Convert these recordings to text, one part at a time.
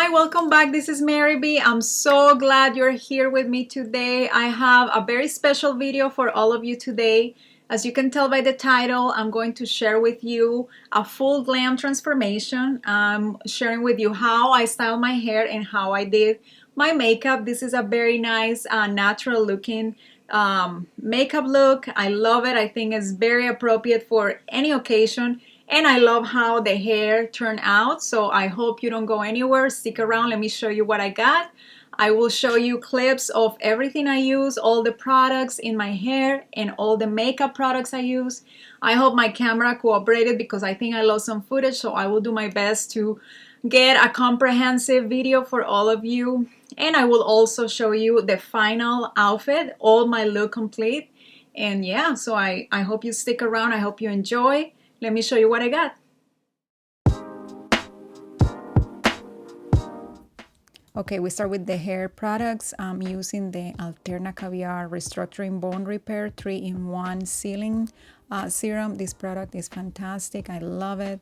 Hi, welcome back. This is Mary B. I'm so glad you're here with me today. I have a very special video for all of you today. As you can tell by the title, I'm going to share with you a full glam transformation. I'm sharing with you how I style my hair and how I did my makeup. This is a very nice, natural looking makeup look. I love it. I think it's very appropriate for any occasion. And I love how the hair turned out, so I hope you don't go anywhere. Stick around, let me show you what I got. I will show you clips of everything I use, all the products in my hair, and all the makeup products I use. I hope my camera cooperated because I think I lost some footage, so I will do my best to get a comprehensive video for all of you. And I will also show you the final outfit, all my look complete. And yeah, so I hope you stick around, I hope you enjoy. Let me show you what I got. Okay, we start with the hair products. I'm using the Alterna Caviar Restructuring Bone Repair 3-in-1 Sealing Serum. This product is fantastic. I love it.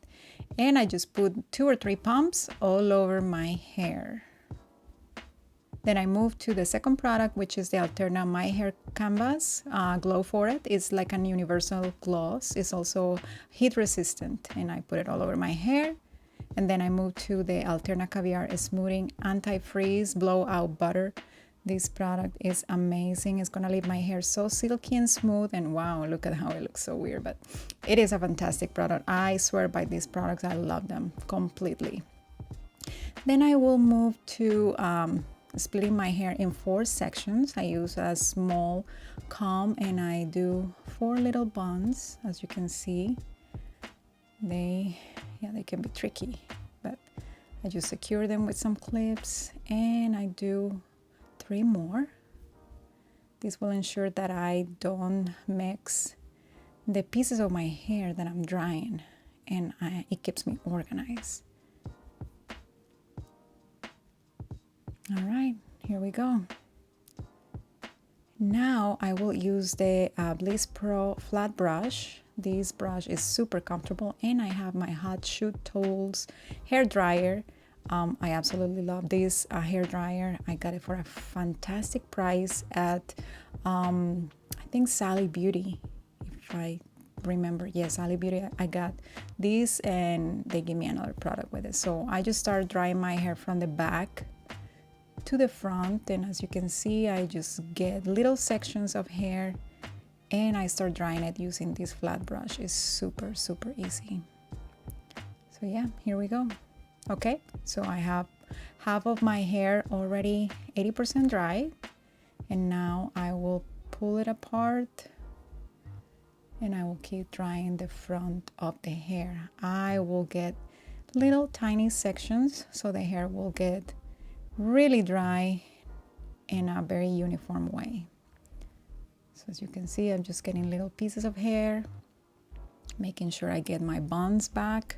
And I just put 2 or 3 pumps all over my hair. Then I moved to the second product, which is the Alterna My Hair Canvas Glow for It. It's like an universal gloss. It's also heat resistant, and I put it all over my hair. And then I moved to the Alterna Caviar Smoothing Anti-Freeze Blowout Butter. This product is amazing. It's gonna leave my hair so silky and smooth, and wow, look at how it looks so weird, but it is a fantastic product. I swear by these products. I love them completely. Then I will move to splitting my hair in 4 sections. I use a small comb and I do 4 little buns. As you can see, they can be tricky, but I just secure them with some clips, and I do 3 more. This will ensure that I don't mix the pieces of my hair that I'm drying, and it keeps me organized. All right, here we go. Now I will use the Bliss Pro flat brush. This brush is super comfortable, and I have my Hot Shoot Tools hair dryer. I absolutely love this hair dryer. I got it for a fantastic price at, I think Sally Beauty, if I remember. Yes, Sally Beauty. I got this, and they gave me another product with it. So I just started drying my hair from the back to the front, and as you can see, I just get little sections of hair and I start drying it using this flat brush. It's super easy. So yeah, here we go. Okay, so I have half of my hair already 80% dry, and now I will pull it apart and I will keep drying the front of the hair. I will get little tiny sections so the hair will get really dry in a very uniform way. So as you can see, I'm just getting little pieces of hair, making sure I get my buns back,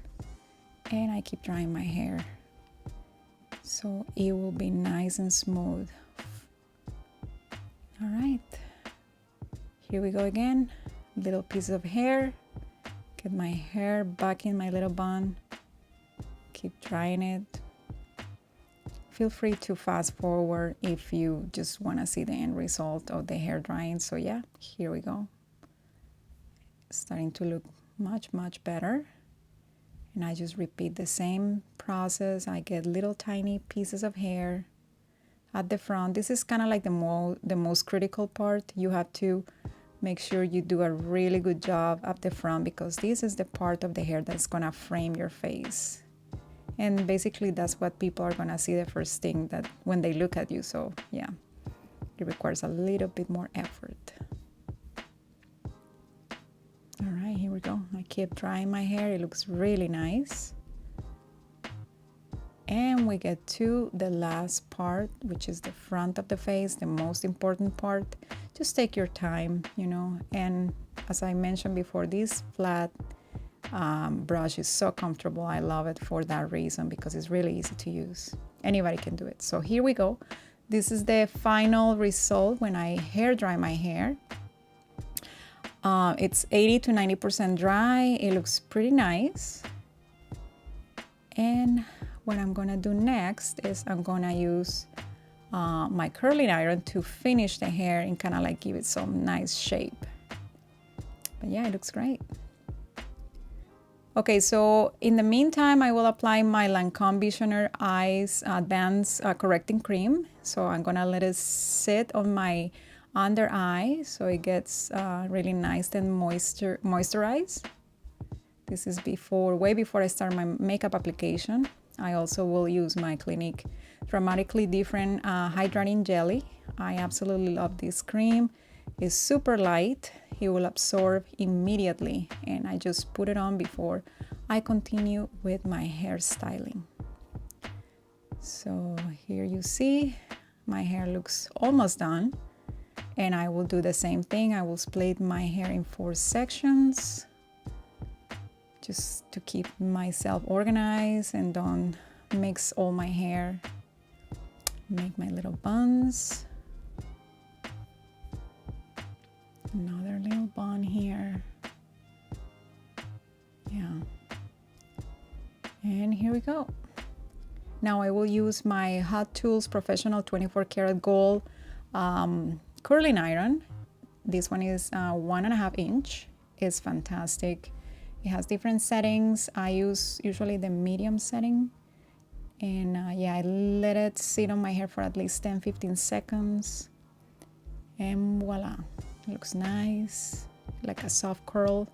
and I keep drying my hair so it will be nice and smooth. All right, here we go again. Little pieces of hair, get my hair back in my little bun, keep drying it. Feel free to fast forward if you just want to see the end result of the hair drying. So yeah, here we go. It's starting to look much better. And I just repeat the same process. I get little tiny pieces of hair at the front. This is kind of like the most critical part. You have to make sure you do a really good job at the front, because this is the part of the hair that's gonna frame your face. And basically that's what people are gonna see the first thing that when they look at you. So yeah, it requires a little bit more effort. All right, here we go. I keep drying my hair. It looks really nice. And we get to the last part, which is the front of the face, the most important part. Just take your time, you know. And as I mentioned before, this flat brush is so comfortable. I love it for that reason, because it's really easy to use. Anybody can do it. So here we go. This is the final result when I hair dry my hair. It's 80 to 90% dry. It looks pretty nice. And what I'm gonna do next is I'm gonna use my curling iron to finish the hair and kind of like give it some nice shape. But yeah, it looks great. Okay, so in the meantime, I will apply my Lancôme Visionaire Eyes Advanced Correcting Cream. So I'm gonna let it sit on my under eye so it gets really nice and moisturized. This is way before I start my makeup application. I also will use my Clinique Dramatically Different Hydrating Jelly. I absolutely love this cream. It's super light. It will absorb immediately, and I just put it on before I continue with my hairstyling. So here you see my hair looks almost done, and I will do the same thing. I will split my hair in 4 sections just to keep myself organized and don't mix all my hair. Make my little buns. Another little bun here. Yeah. And here we go. Now I will use my Hot Tools Professional 24 karat gold curling iron. This one is 1.5 inch. It's fantastic. It has different settings. I use usually the medium setting. And yeah, I let it sit on my hair for at least 10-15 seconds. And voila. Looks nice, like a soft curl.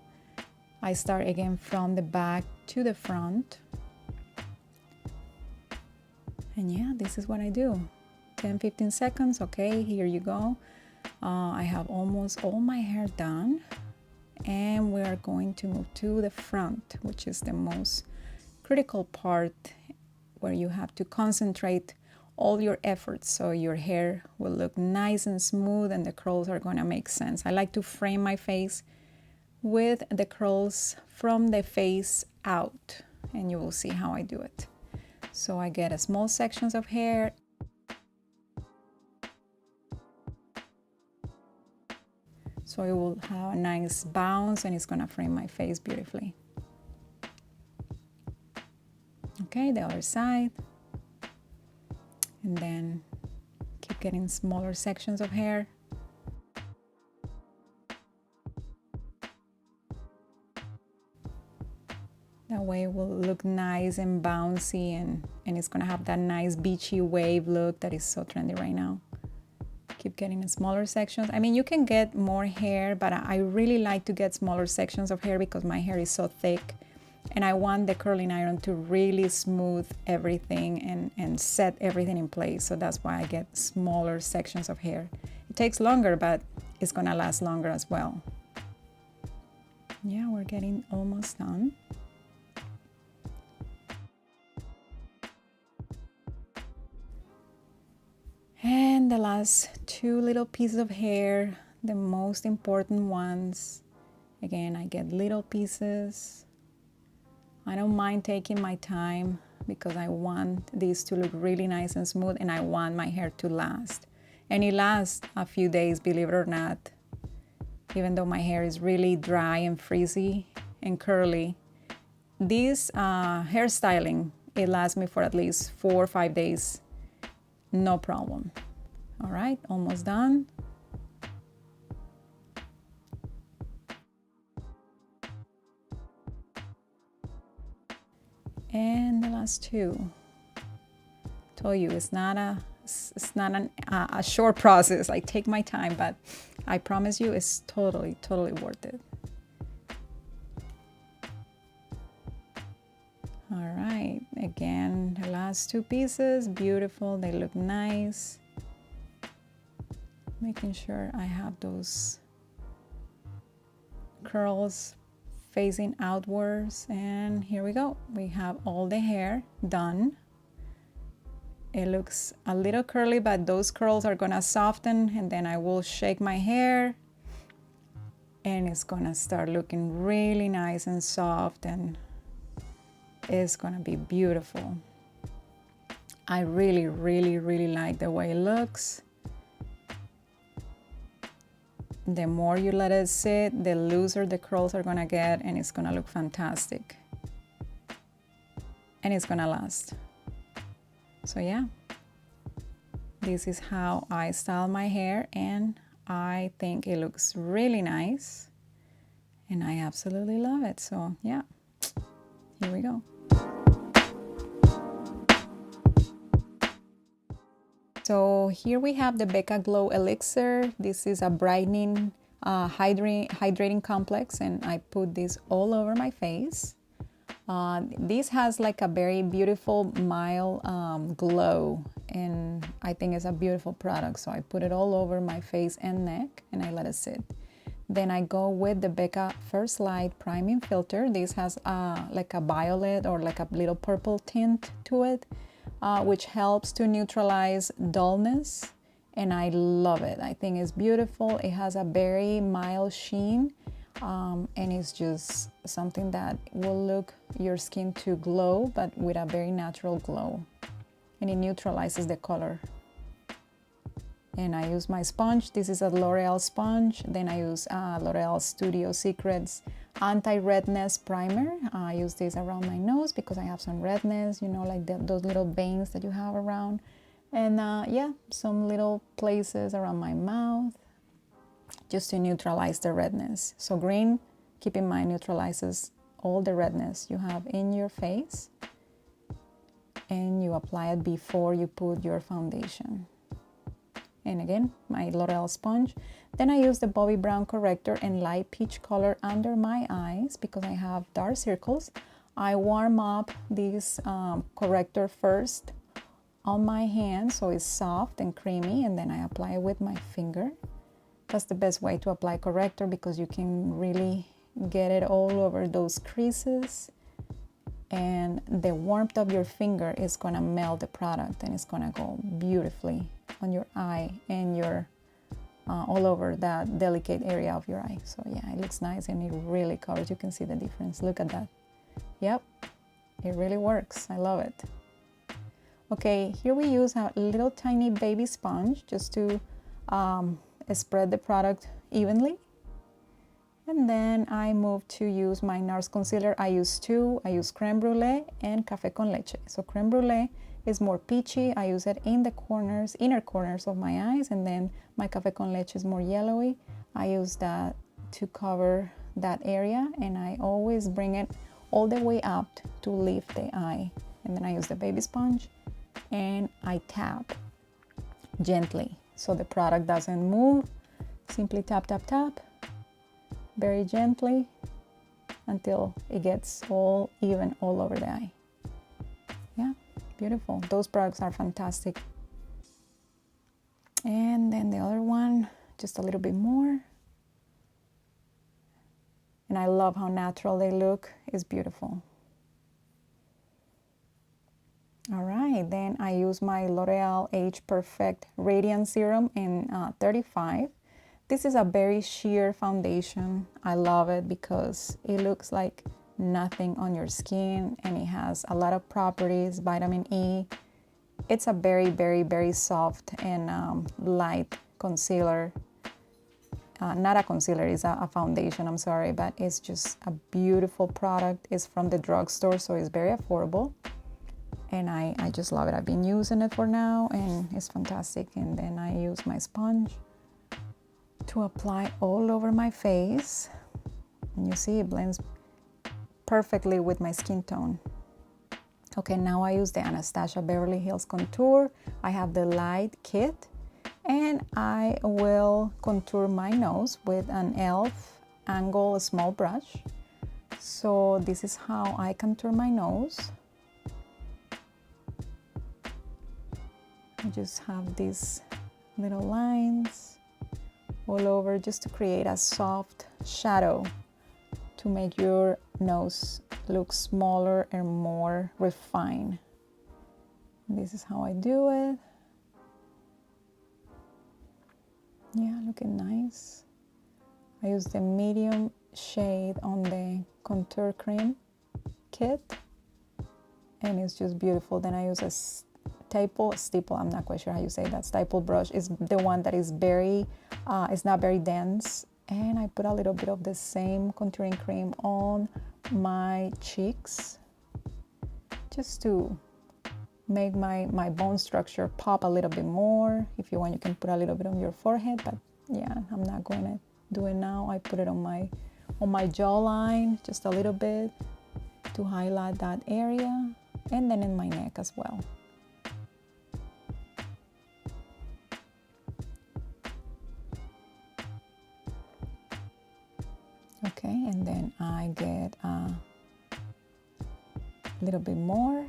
I start again from the back to the front. And yeah, this is what I do. 10-15 seconds. Okay, here you go. I have almost all my hair done. And we are going to move to the front, which is the most critical part where you have to concentrate all your efforts so your hair will look nice and smooth and the curls are going to make sense. I like to frame my face with the curls from the face out, and you will see how I do it. So I get a small sections of hair. So it will have a nice bounce and it's going to frame my face beautifully. Okay, the other side. And then keep getting smaller sections of hair. That way it will look nice and bouncy and it's gonna have that nice beachy wave look that is so trendy right now. Keep getting smaller sections. I mean, you can get more hair, but I really like to get smaller sections of hair because my hair is so thick. And I want the curling iron to really smooth everything and set everything in place. So that's why I get smaller sections of hair. It takes longer, but it's gonna last longer as well. Yeah, we're getting almost done. And the last 2 little pieces of hair, the most important ones. Again, I get little pieces. I don't mind taking my time because I want these to look really nice and smooth and I want my hair to last. And it lasts a few days, believe it or not. Even though my hair is really dry and frizzy and curly. This hairstyling, it lasts me for at least 4 or 5 days. No problem. All right, almost done. And the last 2. Told you it's not a short process. I take my time, but I promise you it's totally worth it. All right, again, the last 2 pieces, beautiful. They look nice. Making sure I have those curls facing outwards, and here we go. We have all the hair done. It looks a little curly, but those curls are gonna soften, and then I will shake my hair and it's gonna start looking really nice and soft, and it's gonna be beautiful. I really like the way it looks. The more you let it sit, the looser the curls are gonna get, and it's gonna look fantastic. And it's gonna last. So yeah, this is how I style my hair, and I think it looks really nice and I absolutely love it. So yeah, here we go. So here we have the BECCA Glow Elixir. This is a brightening, hydrating complex, and I put this all over my face. This has like a very beautiful, mild glow, and I think it's a beautiful product. So I put it all over my face and neck, and I let it sit. Then I go with the BECCA First Light Priming Filter. This has like a violet or like a little purple tint to it, which helps to neutralize dullness, and I love it. I think it's beautiful. It has a very mild sheen, and it's just something that will look your skin to glow, but with a very natural glow, and it neutralizes the color. And I use my sponge. This is a L'Oreal sponge. Then I use L'Oreal Studio Secrets Anti-Redness Primer. I use this around my nose because I have some redness, you know, like those little veins that you have around. And yeah, some little places around my mouth, just to neutralize the redness. So green, keep in mind, neutralizes all the redness you have in your face. And you apply it before you put your foundation. And again, my L'Oreal sponge. Then I use the Bobbi Brown corrector and light peach color under my eyes because I have dark circles. I warm up this corrector first on my hand so it's soft and creamy, and then I apply it with my finger. That's the best way to apply corrector because you can really get it all over those creases, and the warmth of your finger is gonna melt the product, and it's gonna go beautifully on your eye and your all over that delicate area of your eye. So yeah, it looks nice and it really covers. You can see the difference. Look at that. Yep, it really works. I love it. Okay, here we use a little tiny baby sponge just to spread the product evenly. And then I move to use my NARS concealer. I use two. I use creme brulee and café con leche. So creme brulee is more peachy. I use it in the corners, inner corners of my eyes, and then my café con leche is more yellowy. I use that to cover that area, and I always bring it all the way up to lift the eye. And then I use the baby sponge and I tap gently so the product doesn't move. Simply tap, tap, tap, very gently until it gets all even all over the eye. Yeah, beautiful. Those products are fantastic. And then the other one, just a little bit more. And I love how natural they look. It's beautiful. All right, then I use my L'Oreal Age Perfect Radiant Serum in 35. This is a very sheer foundation. I love it because it looks like nothing on your skin, and it has a lot of properties, vitamin E. It's a very, very, very soft and light concealer. Not a concealer, it's a foundation, I'm sorry, but it's just a beautiful product. It's from the drugstore, so it's very affordable. And I just love it. I've been using it for now, and it's fantastic. And then I use my sponge to apply all over my face. And you see it blends perfectly with my skin tone. Okay, now I use the Anastasia Beverly Hills Contour. I have the light kit, and I will contour my nose with an e.l.f. angle small brush. So this is how I contour my nose. I just have these little lines all over just to create a soft shadow to make your nose look smaller and more refined. This is how I do it. Yeah, looking nice. I use the medium shade on the contour cream kit, and it's just beautiful. Then I use a staple, I'm not quite sure how you say that. Staple brush is the one that is very, it's not very dense. And I put a little bit of the same contouring cream on my cheeks just to make my bone structure pop a little bit more. If you want, you can put a little bit on your forehead, but yeah, I'm not going to do it now. I put it on my jawline just a little bit to highlight that area, and then in my neck as well. Okay, and then I get a little bit more.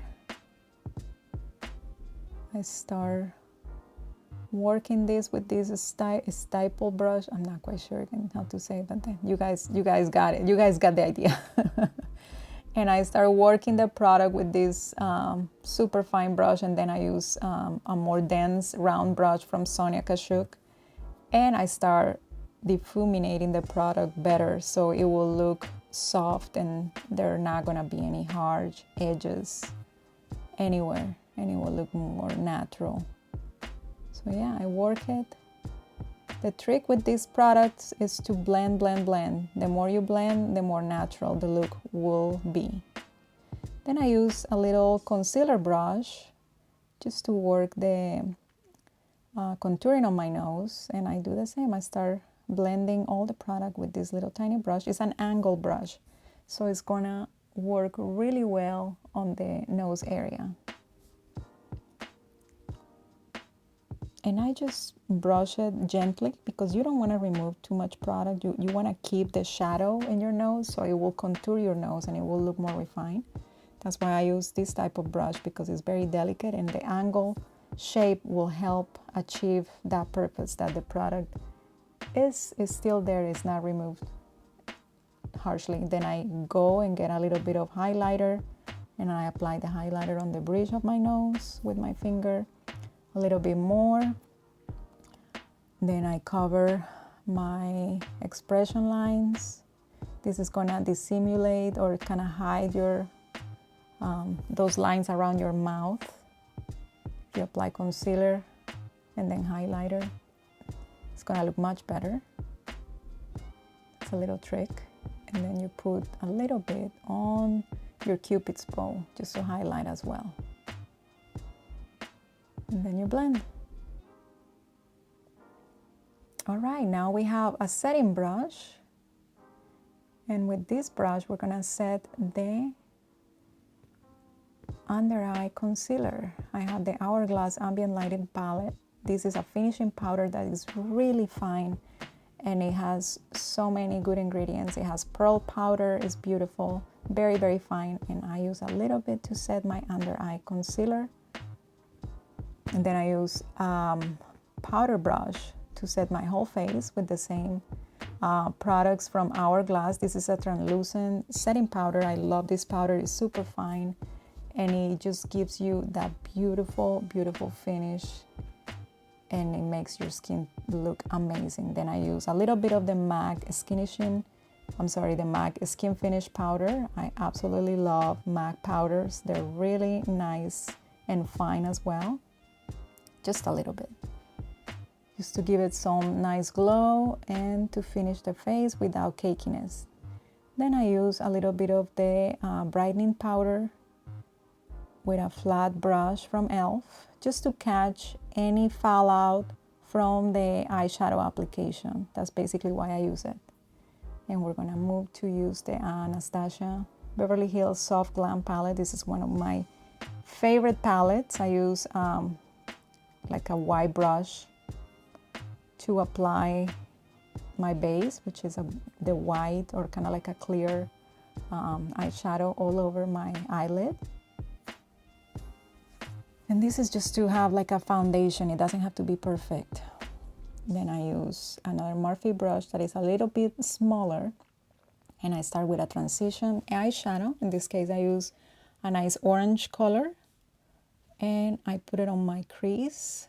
I start working this with this stipple brush. I'm not quite sure again how to say it, but then you guys got it. You guys got the idea. And I start working the product with this super fine brush, and then I use a more dense round brush from Sonia Kashuk, and I start difuminating the product better so it will look soft and there are not gonna be any hard edges anywhere, and it will look more natural. So yeah, I work it. The trick with these products is to blend, blend, blend. The more you blend, the more natural the look will be. Then I use a little concealer brush just to work the contouring on my nose, and I do the same. I start blending all the product with this little tiny brush. It's an angle brush, so it's gonna work really well on the nose area. And I just brush it gently because you don't want to remove too much product. You want to keep the shadow in your nose so it will contour your nose and it will look more refined. That's why I use this type of brush, because it's very delicate and the angle shape will help achieve that purpose, that the product is still there, it's not removed harshly. Then I go and get a little bit of highlighter, and I apply the highlighter on the bridge of my nose with my finger, a little bit more. Then I cover my expression lines. This is gonna dissimulate or kind of hide your those lines around your mouth. If you apply concealer and then highlighter, it's gonna look much better. It's a little trick. And then you put a little bit on your Cupid's bow just to highlight as well. And then you blend. All right, now we have a setting brush. And with this brush, we're gonna set the under eye concealer. I have the Hourglass Ambient Lighting Palette. This is a finishing powder that is really fine, and it has so many good ingredients. It has pearl powder, it's beautiful, very, very fine. And I use a little bit to set my under eye concealer. And then I use powder brush to set my whole face with the same products from Hourglass. This is a translucent setting powder. I love this powder, it's super fine. And it just gives you that beautiful, beautiful finish. And it makes your skin look amazing. Then I use a little bit of the MAC Skin Finish powder. I absolutely love MAC powders. They're really nice and fine as well. Just a little bit. Just to give it some nice glow and to finish the face without cakiness. Then I use a little bit of the brightening powder with a flat brush from e.l.f. just to catch any fallout from the eyeshadow application. That's basically why I use it. And we're gonna move to use the Anastasia Beverly Hills Soft Glam palette. This is one of my favorite palettes. I use like a white brush to apply my base, which is the white or kind of like a clear eyeshadow all over my eyelid. And this is just to have like a foundation. It doesn't have to be perfect. Then I use another Morphe brush that is a little bit smaller. And I start with a transition eyeshadow. In this case, I use a nice orange color. And I put it on my crease.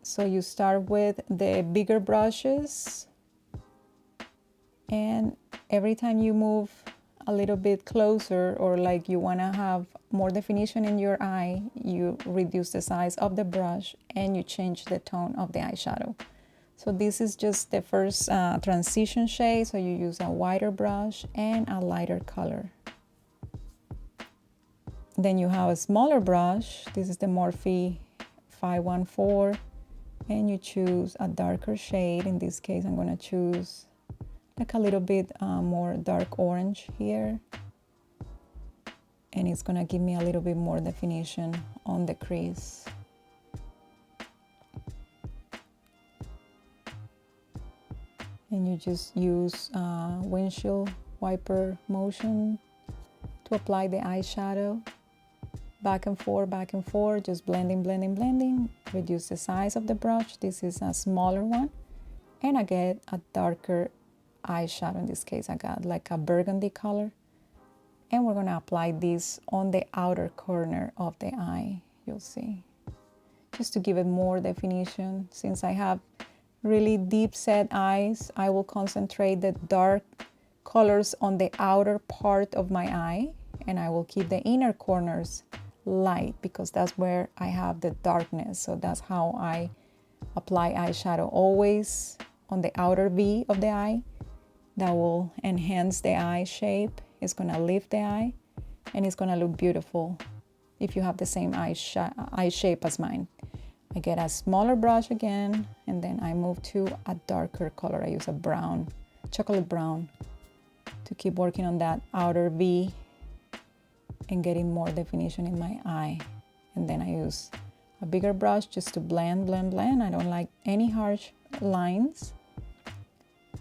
So you start with the bigger brushes. And every time you move a little bit closer, or like you want to have more definition in your eye, you reduce the size of the brush and you change the tone of the eyeshadow. So this is just the first transition shade, so you use a wider brush and a lighter color. Then you have a smaller brush. This is the Morphe 514, and you choose a darker shade. In this case, I'm gonna choose like a little bit more dark orange here, and it's gonna give me a little bit more definition on the crease. And you just use windshield wiper motion to apply the eyeshadow. Back and forth, just blending, blending, blending. Reduce the size of the brush. This is a smaller one. And I get a darker eyeshadow. In this case, I got like a burgundy color. And we're gonna apply this on the outer corner of the eye, you'll see. Just to give it more definition. Since I have really deep set eyes, I will concentrate the dark colors on the outer part of my eye, and I will keep the inner corners light because that's where I have the darkness. So that's how I apply eyeshadow, always on the outer V of the eye. That will enhance the eye shape. It's gonna lift the eye, and it's gonna look beautiful if you have the same eye shape as mine. I get a smaller brush again, and then I move to a darker color. I use a brown, chocolate brown, to keep working on that outer V and getting more definition in my eye. And then I use a bigger brush just to blend, blend, blend. I don't like any harsh lines.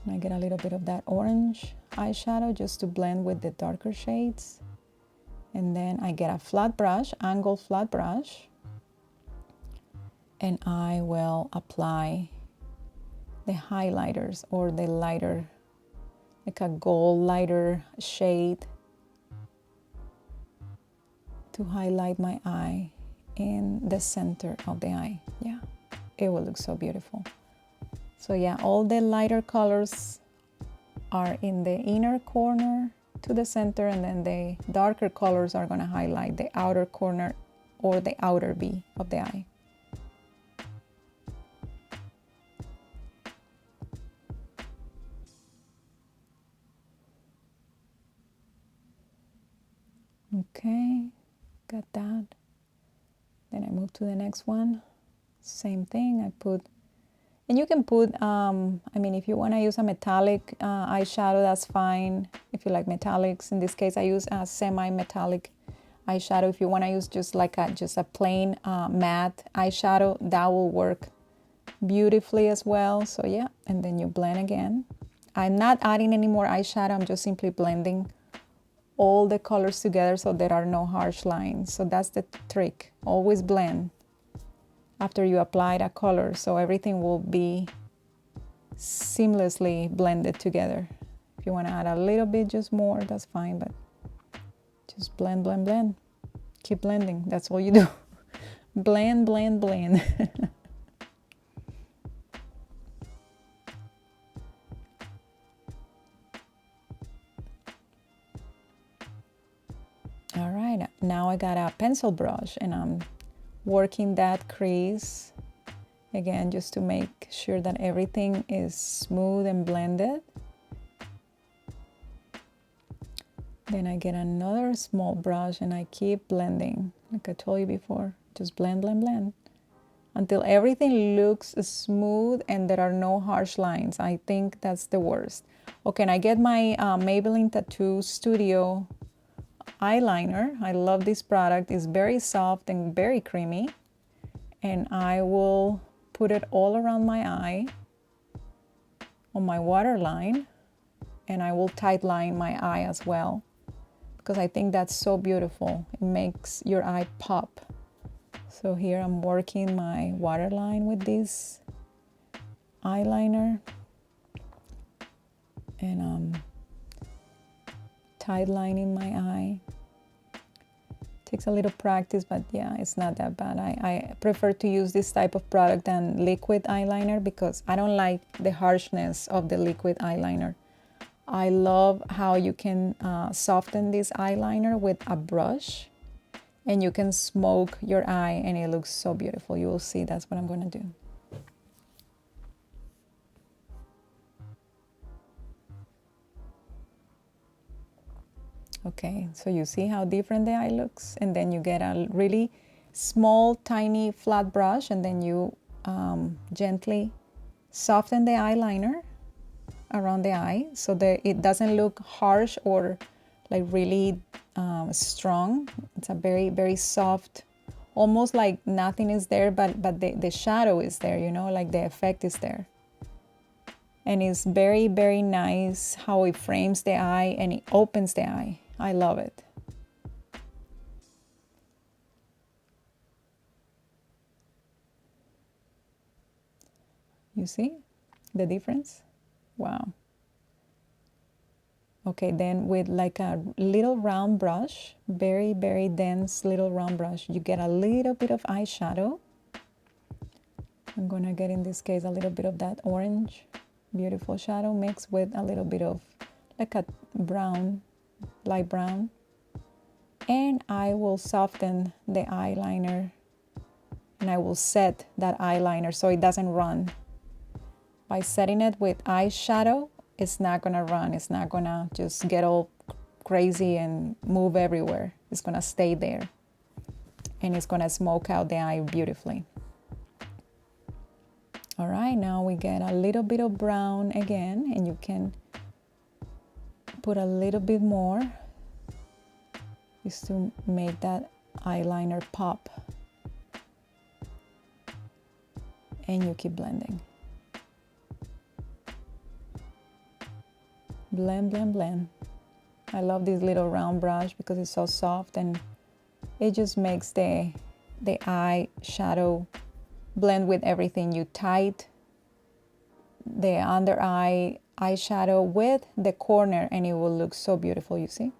And I get a little bit of that orange eyeshadow just to blend with the darker shades. And then I get a flat brush, angled flat brush, and I will apply the highlighters or the lighter, like a gold lighter shade, to highlight my eye in the center of the eye. Yeah, it will look so beautiful. So yeah, all the lighter colors are in the inner corner to the center, and then the darker colors are gonna highlight the outer corner or the outer V of the eye. Okay, got that. Then I move to the next one. Same thing, I put, and you can put, I mean, if you want to use a metallic eyeshadow, that's fine. If you like metallics, in this case, I use a semi-metallic eyeshadow. If you want to use just like just a plain matte eyeshadow, that will work beautifully as well. So yeah, and then you blend again. I'm not adding any more eyeshadow. I'm just simply blending all the colors together so there are no harsh lines. So that's the trick. Always blend after you apply a color, so everything will be seamlessly blended together. If you want to add a little bit just more, that's fine, but just blend, blend, blend. Keep blending. That's all you do. Blend, blend, blend. All right, now I got a pencil brush and I'm working that crease again just to make sure that everything is smooth and blended. Then I get another small brush and I keep blending, like I told you before. Just blend, blend, blend until everything looks smooth and there are no harsh lines. I think that's the worst. Okay, and I get my Maybelline Tattoo Studio eyeliner. I love this product. It's very soft and very creamy, and I will put it all around my eye on my waterline, and I will tight line my eye as well because I think that's so beautiful. It makes your eye pop. So here I'm working my waterline with this eyeliner, and I'm tight lining my eye. Takes a little practice, but yeah, it's not that bad. I prefer to use this type of product than liquid eyeliner because I don't like the harshness of the liquid eyeliner. I love how you can soften this eyeliner with a brush, and you can smoke your eye and it looks so beautiful. You will see that's what I'm gonna do. Okay, so you see how different the eye looks, and then you get a really small, tiny, flat brush, and then you gently soften the eyeliner around the eye so that it doesn't look harsh or like really strong. It's a very, very soft, almost like nothing is there, but the shadow is there, you know, like the effect is there. And it's very, very nice how it frames the eye and it opens the eye. I love it. You see the difference? Wow. Okay, then with like a little round brush, very, very dense little round brush, you get a little bit of eyeshadow. I'm gonna get, in this case, a little bit of that orange, beautiful shadow mixed with a little bit of like a brown, light brown. And I will soften the eyeliner, and I will set that eyeliner so it doesn't run. By setting it with eyeshadow, it's not gonna run. It's not gonna just get all crazy and move everywhere. It's gonna stay there, and it's gonna smoke out the eye beautifully. All right, now we get a little bit of brown again, and you can put a little bit more just to make that eyeliner pop. And you keep blending. Blend, blend, blend. I love this little round brush because it's so soft and it just makes the eye shadow blend with everything. You tight the under eye eyeshadow with the corner and it will look so beautiful, you see?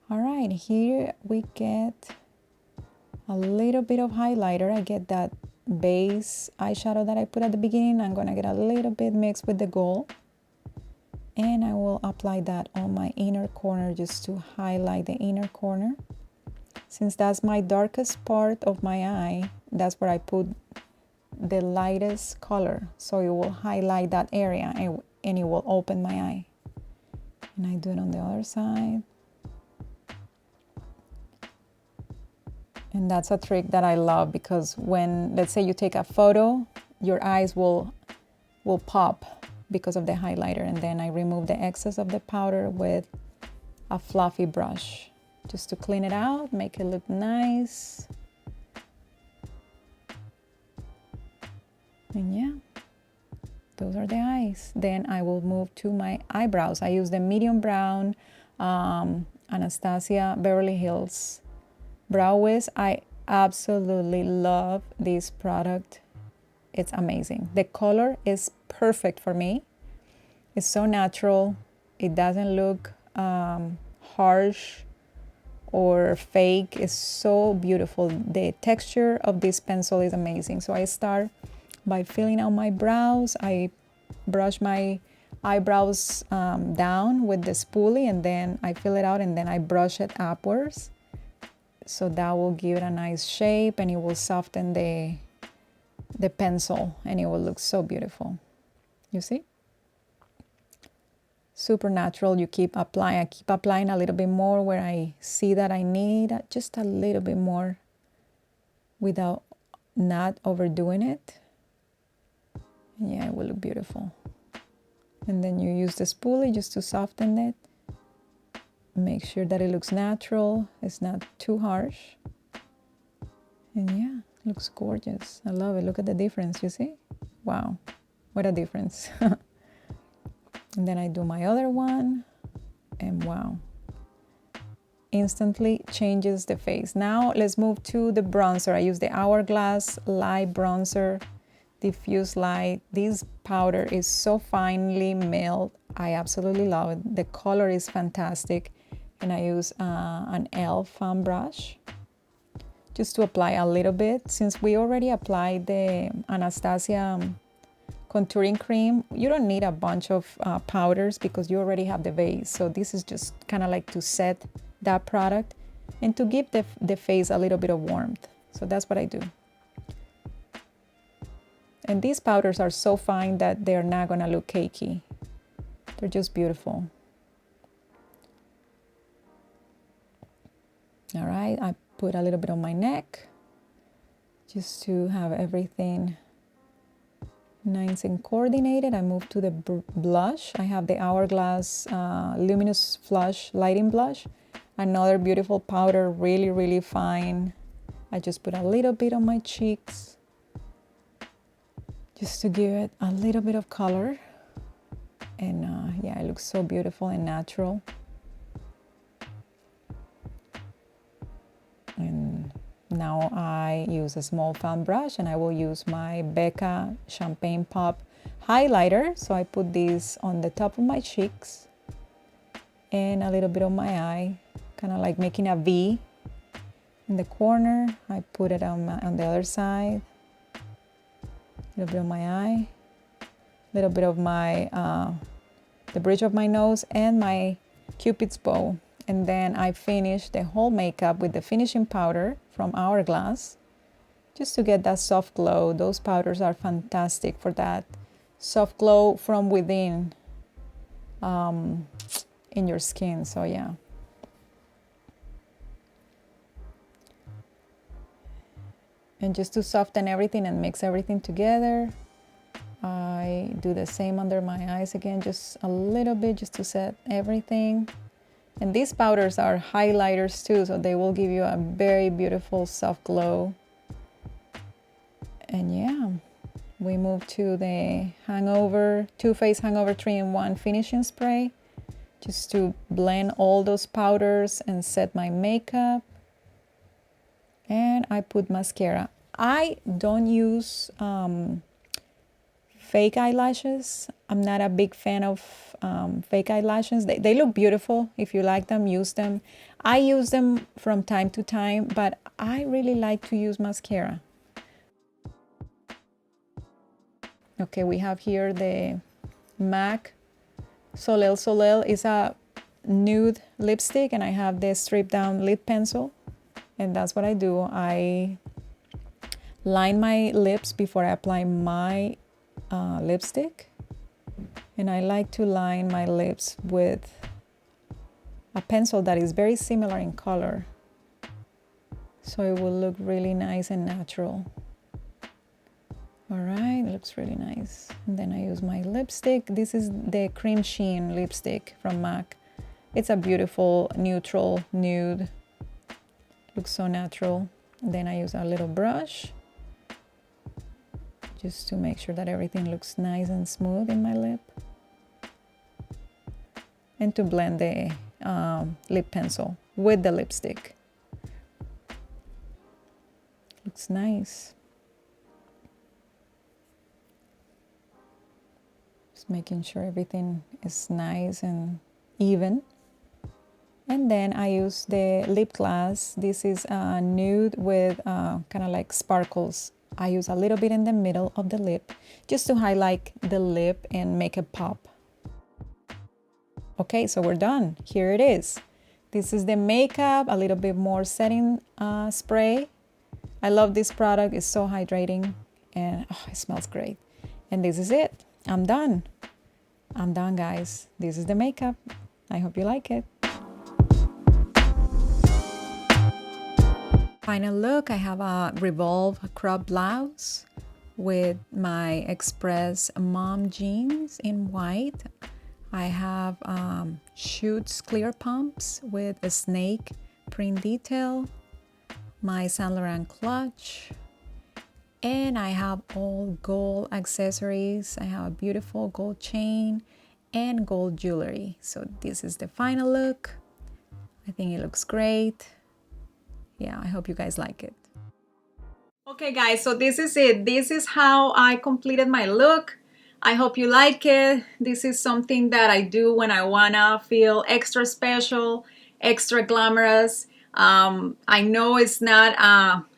All right, here we get a little bit of highlighter. I get that base eyeshadow that I put at the beginning. I'm gonna get a little bit mixed with the gold. And I will apply that on my inner corner just to highlight the inner corner. Since that's my darkest part of my eye, that's where I put the lightest color. So it will highlight that area and it will open my eye. And I do it on the other side. And that's a trick that I love because when, let's say you take a photo, your eyes will pop because of the highlighter, and then I remove the excess of the powder with a fluffy brush just to clean it out, make it look nice. And yeah, those are the eyes. Then I will move to my eyebrows. I use the medium brown Anastasia Beverly Hills Brow Wiz. I absolutely love this product. It's amazing. The color is perfect for me. It's so natural. It doesn't look harsh or fake. It's so beautiful. The texture of this pencil is amazing. So I start by filling out my brows. I brush my eyebrows down with the spoolie, and then I fill it out, and then I brush it upwards. So that will give it a nice shape, and it will soften the pencil, and it will look so beautiful. You see? Super natural. You keep applying. I keep applying a little bit more where I see that I need just a little bit more without not overdoing it. And yeah, it will look beautiful. And then you use the spoolie just to soften it. Make sure that it looks natural. It's not too harsh. And yeah, it looks gorgeous. I love it. Look at the difference, you see? Wow, what a difference. And then I do my other one, and wow, instantly changes the face. Now let's move to the bronzer. I use the Hourglass Light Bronzer, Diffuse Light. This powder is so finely milled. I absolutely love it. The color is fantastic. And I use an e.l.f. fan brush just to apply a little bit. Since we already applied the Anastasia contouring cream, you don't need a bunch of powders because you already have the base. So this is just kind of like to set that product and to give the face a little bit of warmth. So that's what I do. And these powders are so fine that they're not gonna look cakey. They're just beautiful. All right, I put a little bit on my neck just to have everything nice and coordinated. I move to the blush. I have the Hourglass Luminous Flush Lighting Blush. Another beautiful powder, really, really fine. I just put a little bit on my cheeks just to give it a little bit of color. And yeah, it looks so beautiful and natural. And now I use a small fan brush and I will use my BECCA Champagne Pop highlighter. So I put this on the top of my cheeks and a little bit on my eye, kind of like making a V in the corner. I put it on the other side, a little bit on my eye, a little bit of my, the bridge of my nose and my Cupid's bow. And then I finish the whole makeup with the finishing powder from Hourglass, just to get that soft glow. Those powders are fantastic for that soft glow from within in your skin. So yeah. And just to soften everything and mix everything together, I do the same under my eyes again, just a little bit, just to set everything. And these powders are highlighters too, so they will give you a very beautiful soft glow. And yeah, we move to the Too Faced Hangover 3-in-1 finishing spray, just to blend all those powders and set my makeup. And I put mascara. I don't use fake eyelashes. I'm not a big fan of fake eyelashes. They look beautiful. If you like them, use them. I use them from time to time, but I really like to use mascara. Okay, we have here the MAC Soleil Soleil. Is a nude lipstick, and I have the stripped down lip pencil. And that's what I do. I line my lips before I apply my lipstick. And I like to line my lips with a pencil that is very similar in color, so it will look really nice and natural. All right, it looks really nice. And then I use my lipstick. This is the Cream Sheen lipstick from MAC. It's a beautiful neutral nude. Looks so natural. And then I use a little brush just to make sure that everything looks nice and smooth in my lip. And to blend the lip pencil with the lipstick. Looks nice. Just making sure everything is nice and even. And then I use the lip gloss. This is a nude with kind of like sparkles. I use a little bit in the middle of the lip just to highlight the lip and make it pop. Okay, so we're done. Here it is. This is the makeup, a little bit more setting spray. I love this product. It's so hydrating and it smells great. And this is it. I'm done. I'm done, guys. This is the makeup. I hope you like it. Final look, I have a Revolve crop blouse with my Express mom jeans in white. I have Schutz clear pumps with a snake print detail, my Saint Laurent clutch, and I have all gold accessories. I have a beautiful gold chain and gold jewelry. So this is the final look. I think it looks great. Yeah, I hope you guys like it. Okay guys, so this is it. This is how I completed my look. I hope you like it. This is something that I do when I wanna feel extra special, extra glamorous. I know it's not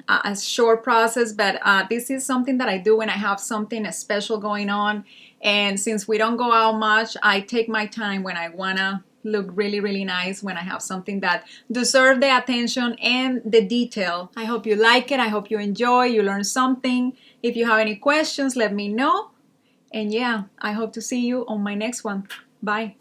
a short process, but this is something that I do when I have something special going on. And since we don't go out much, I take my time when I wanna look really, really nice, when I have something that deserves the attention and the detail. I hope you like it. I hope you enjoy, you learn something. If you have any questions, let me know. And yeah, I hope to see you on my next one. Bye.